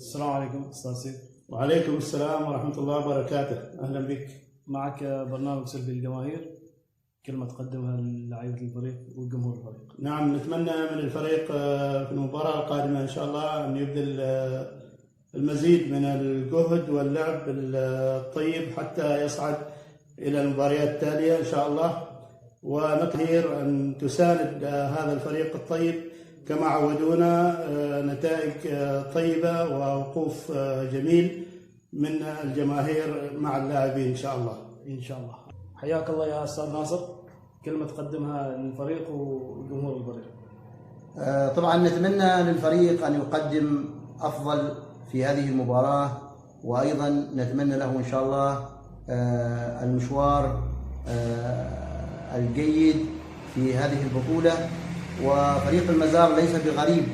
السلام عليكم أستاذ سيد. وعليكم السلام ورحمة الله وبركاته. أهلا بك. معك برنامج سلبي الجماهير، كلمة تقدمها للاعيبة الفريق وجمهور الفريق. نعم، نتمنى من الفريق في المباراة القادمة إن شاء الله أن يبذل المزيد من الجهد واللعب الطيب حتى يصعد إلى المباريات التالية إن شاء الله، ونطير أن تساند هذا الفريق الطيب كما عودونا نتائج طيبة ووقوف جميل من الجماهير مع اللاعبين إن شاء الله. إن شاء الله. حياك الله يا أستاذ ناصر، كلمة تقدمها للفريق وجمهور الفريق. طبعا نتمنى للفريق أن يقدم أفضل في هذه المباراة، وأيضا نتمنى له إن شاء الله المشوار الجيد في هذه البطولة. وفريق المزار ليس بغريب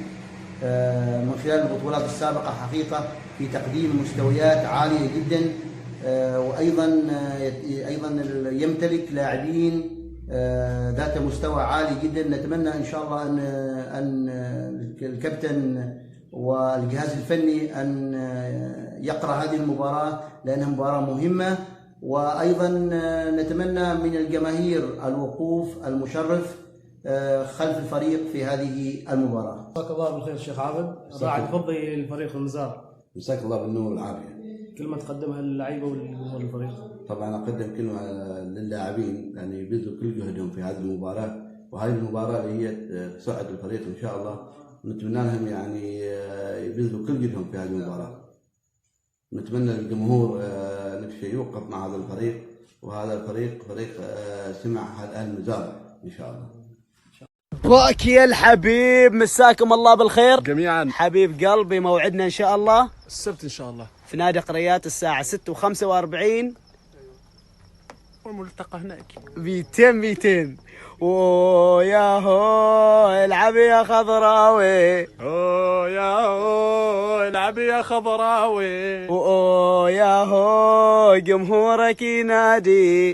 من خلال البطولات السابقة حقيقة في تقديم مستويات عالية جدا، وأيضا يمتلك لاعبين ذات مستوى عالي جدا. نتمنى إن شاء الله أن الكابتن والجهاز الفني أن يقرأ هذه المباراة لأنها مباراة مهمة، وأيضا نتمنى من الجماهير الوقوف المشرف خلف الفريق في هذه المباراة. جزاك الله بالخير شيخ عابد. راعي تفضي الفريق المزار. مساك الله بالنور والعافية. كلمة تقدمها للاعيبة والجمهور الفريق. طبعا أقدم كلمة للاعبين يعني يبذلوا كل جهدهم في هذه المباراة، وهذه المباراة اللي هي تصعد الفريق إن شاء الله، نتمنى لهم يعني يبذلوا كل جهدهم في هذه المباراة. نتمنى للجمهور نفس الشيء يوقف مع هذا الفريق، وهذا الفريق فريق سمع أهل المزار إن شاء الله. باك يا الحبيب، مساكم الله بالخير جميعا. حبيب قلبي، موعدنا ان شاء الله السبت ان شاء الله في نادي قريات الساعة 6:45 والملتقى هناك 200. ويا هو العب يا خضراوي، يا هو العب يا خضراوي، يا هو جمهورك ينادي،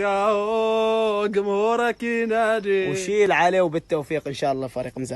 يا هو جمهورك ينادي، وشيل عليه وبالتوفيق ان شاء الله فريق مزار.